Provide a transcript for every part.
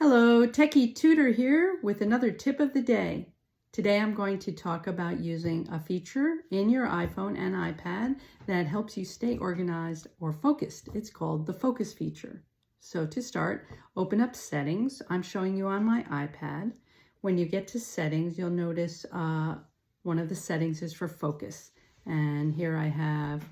Hello, Techie Tutor here with another tip of the day. Today I'm going to talk about using a feature in your iPhone and iPad that helps you stay organized or focused. It's called the Focus feature. So to start, open up Settings. I'm showing you on my iPad. When you get to Settings, you'll notice one of the settings is for Focus. And here I have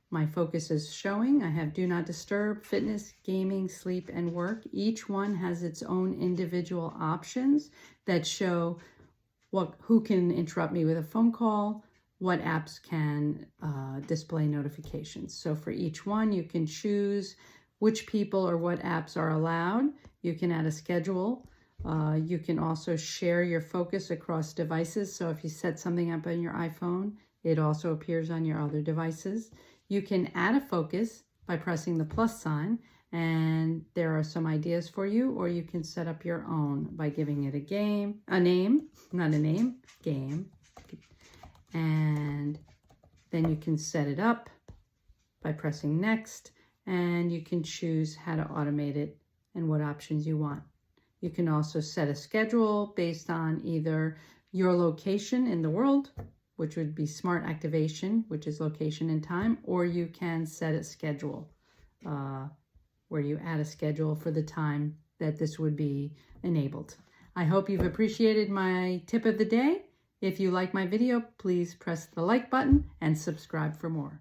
my focus is showing. I have Do Not Disturb, Fitness, Gaming, Sleep, and Work. Each one has its own individual options that show who can interrupt me with a phone call, what apps can display notifications. So for each one, you can choose which people or what apps are allowed. You can add a schedule. You can also share your focus across devices. So if you set something up on your iPhone, it also appears on your other devices. You can add a focus by pressing the plus sign, and there are some ideas for you, or you can set up your own by giving it game. And then you can set it up by pressing next, and you can choose how to automate it and what options you want. You can also set a schedule based on either your location in the world, which would be smart activation, which is location and time, or you can set a schedule where you add a schedule for the time that this would be enabled. I hope you've appreciated my tip of the day. If you like my video, please press the like button and subscribe for more.